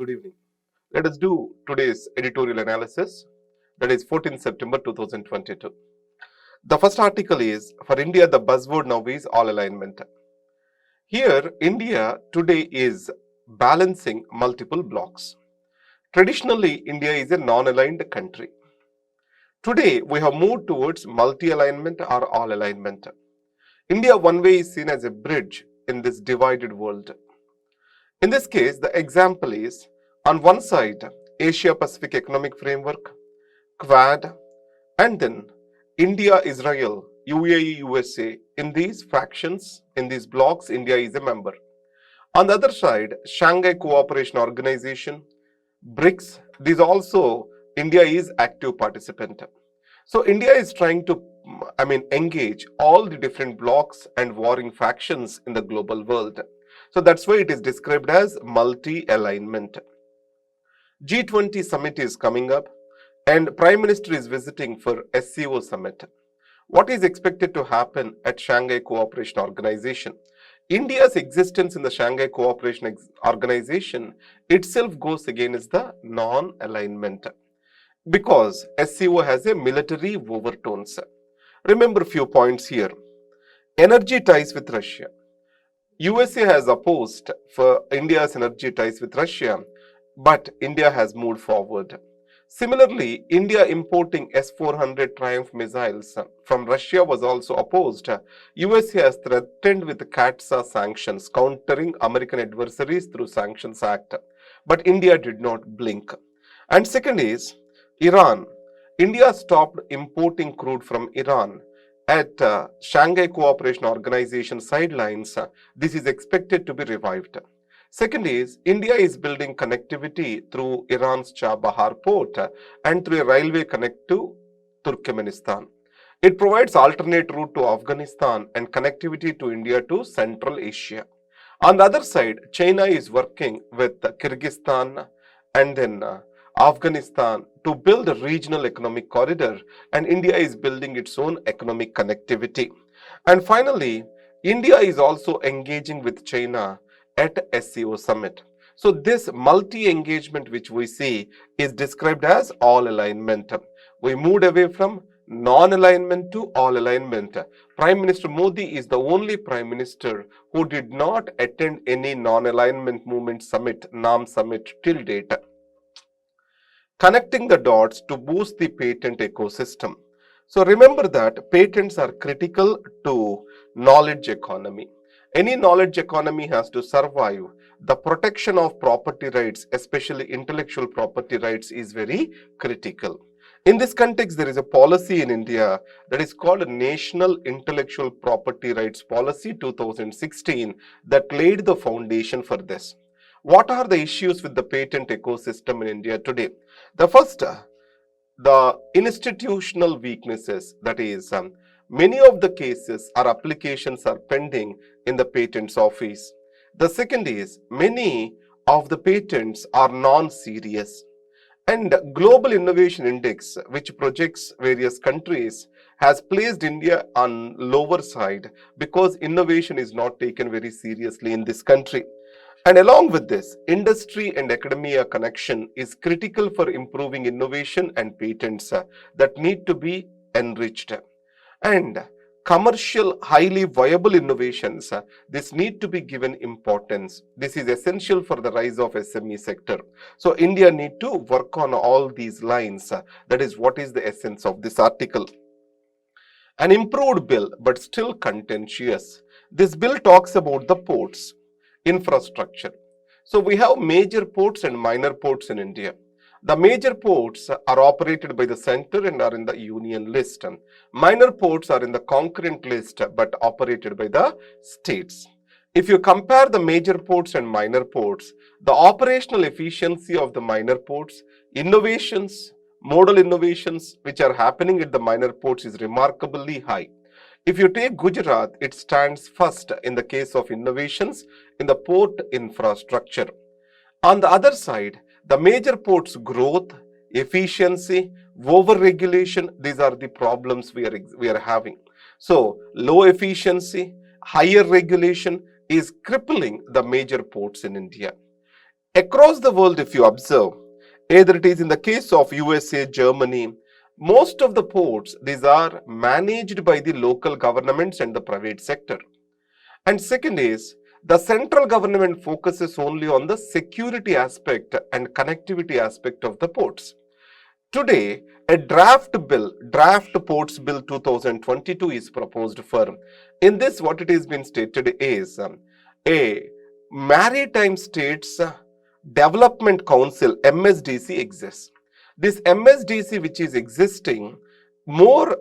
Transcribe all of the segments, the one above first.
Good evening. Let us do today's editorial analysis, that is 14th September 2022. The first article is, for India, the buzzword now is all alignment. Here, India today is balancing multiple blocks. Traditionally, India is a non-aligned country. Today, we have moved towards multi-alignment or all alignment. India one way is seen as a bridge in this divided world. In this case, the example is, on one side, Asia-Pacific Economic Framework, Quad, and then India, Israel, UAE, USA. In these fractions, in these blocks, India is a member. On the other side, Shanghai Cooperation Organization, BRICS, these also, India is active participant. So India is trying to, engage all the different blocks and warring factions in the global world. So that's why it is described as multi-alignment. G20 summit is coming up and Prime Minister is visiting for SCO summit. What is expected to happen at Shanghai Cooperation Organization? India's existence in the Shanghai Cooperation Organization itself goes against the non-alignment because SCO has a military overtones. Remember few points here. Energy ties with Russia. USA has opposed for India's energy ties with Russia, but India has moved forward. Similarly, India importing S-400 Triumph missiles from Russia was also opposed. USA has threatened with CATSA sanctions, countering American adversaries through Sanctions Act. But India did not blink. And second is Iran. India stopped importing crude from Iran at Shanghai Cooperation Organization sidelines. This is expected to be revived. Second is, India is building connectivity through Iran's Chabahar port and through a railway connect to Turkmenistan. It provides alternate route to Afghanistan and connectivity to India to Central Asia. On the other side, China is working with Kyrgyzstan and then Afghanistan to build a regional economic corridor, and India is building its own economic connectivity. And finally, India is also engaging with China at SCO summit. So this multi-engagement which we see is described as all alignment. We moved away from non-alignment to all alignment. Prime Minister Modi is the only Prime Minister who did not attend any non-alignment movement summit, NAM summit till date. Connecting the dots to boost the patent ecosystem. So remember that patents are critical to knowledge economy. Any knowledge economy has to survive. The protection of property rights, especially intellectual property rights, is very critical. In this context, there is a policy in India that is called National Intellectual Property Rights Policy 2016 that laid the foundation for this. What are the issues with the patent ecosystem in India today? The first, the institutional weaknesses, that is, many of the cases or applications are pending in the patents office. The second is, many of the patents are non-serious. And Global Innovation Index, which projects various countries, has placed India on lower side because innovation is not taken very seriously in this country. And along with this, industry and academia connection is critical for improving innovation and patents that need to be enriched. And commercial, highly viable innovations, this need to be given importance. This is essential for the rise of SME sector. So India need to work on all these lines. That is what is the essence of this article. An improved bill, but still contentious. This bill talks about the ports, infrastructure. So we have major ports and minor ports in India. The major ports are operated by the center and are in the union list. Minor ports are in the concurrent list but operated by the states. If you compare the major ports and minor ports, the operational efficiency of the minor ports, innovations, modal innovations which are happening at the minor ports is remarkably high. If you take Gujarat, it stands first in the case of innovations in the port infrastructure. On the other side, the major ports' growth, efficiency, over-regulation, these are the problems we are having. So, low efficiency, higher regulation is crippling the major ports in India. Across the world, if you observe, either it is in the case of USA, Germany, most of the ports, these are managed by the local governments and the private sector. And second is, the central government focuses only on the security aspect and connectivity aspect of the ports. Today, a draft ports bill 2022 is proposed for. In this, what it has been stated is a maritime states development council MSDC exists. This MSDC which is existing, more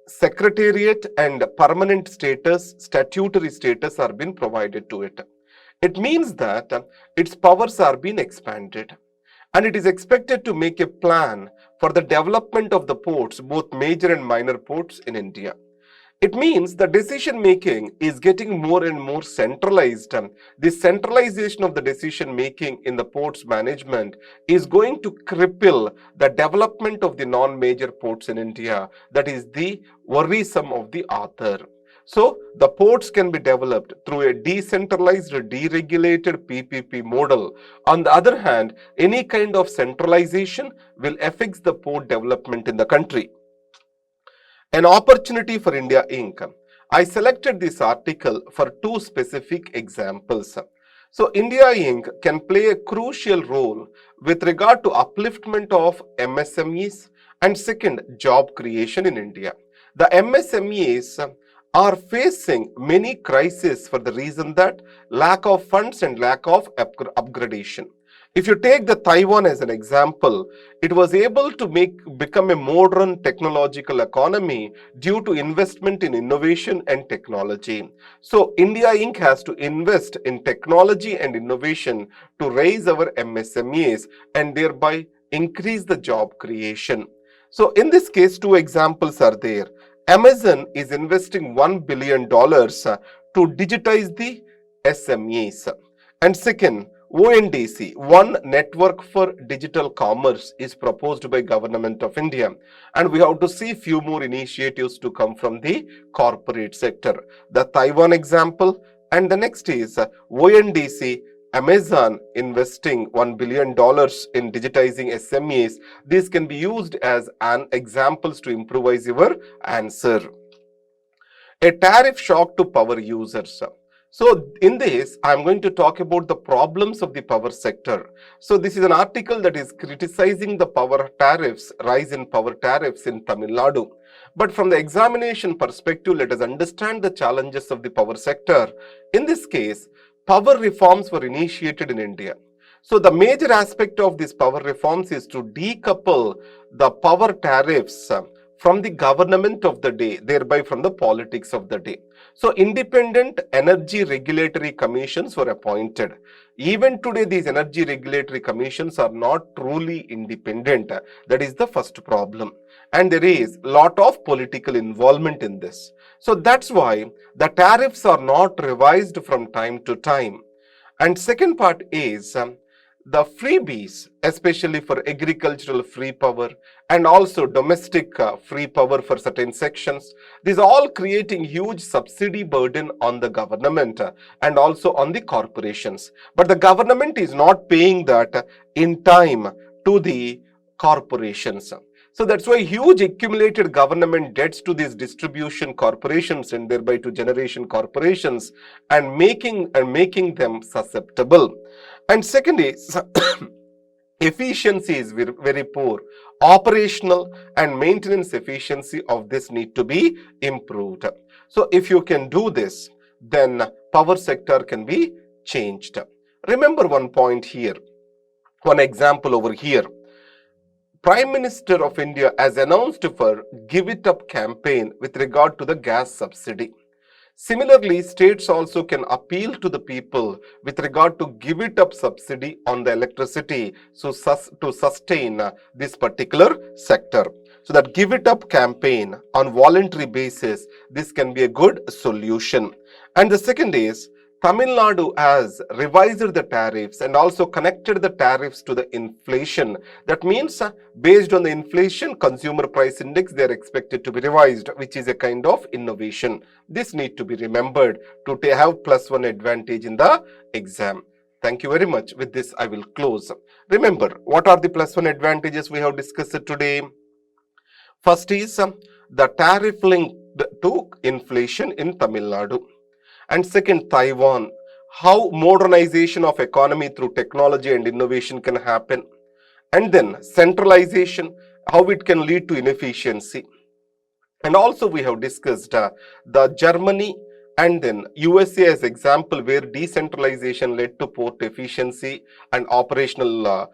secretariat and permanent status, statutory status are being provided to it. It means that its powers are being expanded, and it is expected to make a plan for the development of the ports, both major and minor ports in India. It means the decision making is getting more and more centralized. This centralization of the decision making in the ports management is going to cripple the development of the non-major ports in India. That is the worrisome of the author. So, the ports can be developed through a decentralized, deregulated PPP model. On the other hand, any kind of centralization will affect the port development in the country. An opportunity for India Inc. I selected this article for two specific examples. So, India Inc. can play a crucial role with regard to upliftment of MSMEs and second, job creation in India. The MSMEs are facing many crises for the reason that lack of funds and lack of upgradation. If you take the Taiwan as an example, it was able to become a modern technological economy due to investment in innovation and technology. So India Inc. has to invest in technology and innovation to raise our MSMEs and thereby increase the job creation. So in this case, two examples are there. Amazon is investing $1 billion to digitize the SMEs. And second, ONDC, One Network for Digital Commerce, is proposed by Government of India, and we have to see few more initiatives to come from the corporate sector. The Taiwan example, and the next is ONDC, Amazon investing $1 billion in digitizing SMEs. These can be used as examples to improvise your answer. A tariff shock to power users. So in this, I'm going to talk about the problems of the power sector. So this is an article that is criticizing the power tariffs, rise in power tariffs in Tamil Nadu. But from the examination perspective, let us understand the challenges of the power sector. In this case, power reforms were initiated in India. So the major aspect of these power reforms is to decouple the power tariffs from the government of the day, thereby from the politics of the day. So independent energy regulatory commissions were appointed. Even today, these energy regulatory commissions are not truly independent. That is the first problem. And there is a lot of political involvement in this. So that's why the tariffs are not revised from time to time. And second part is the freebies, especially for agricultural free power and also domestic free power for certain sections. These are all creating huge subsidy burden on the government and also on the corporations. But the government is not paying that in time to the corporations. So that's why huge accumulated government debts to these distribution corporations and thereby to generation corporations and making them susceptible. And second is efficiency is very poor. Operational and maintenance efficiency of this need to be improved. So if you can do this, then power sector can be changed. Remember one point here, one example over here. Prime Minister of India has announced for Give It Up campaign with regard to the gas subsidy. Similarly, states also can appeal to the people with regard to give it up subsidy on the electricity to sustain this particular sector. So that give it up campaign on voluntary basis, this can be a good solution. And the second is, Tamil Nadu has revised the tariffs and also connected the tariffs to the inflation. That means based on the inflation, consumer price index, they are expected to be revised, which is a kind of innovation. This need to be remembered to have +1 advantage in the exam. Thank you very much. With this, I will close. Remember, what are the +1 advantages we have discussed today? First is the tariff linked to inflation in Tamil Nadu. And second, Taiwan, how modernization of economy through technology and innovation can happen. And then centralization, how it can lead to inefficiency. And also we have discussed the Germany and then USA as example where decentralization led to port efficiency and operational,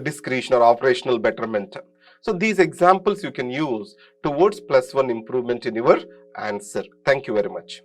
discretion or operational betterment. So these examples you can use towards +1 improvement in your answer. Thank you very much.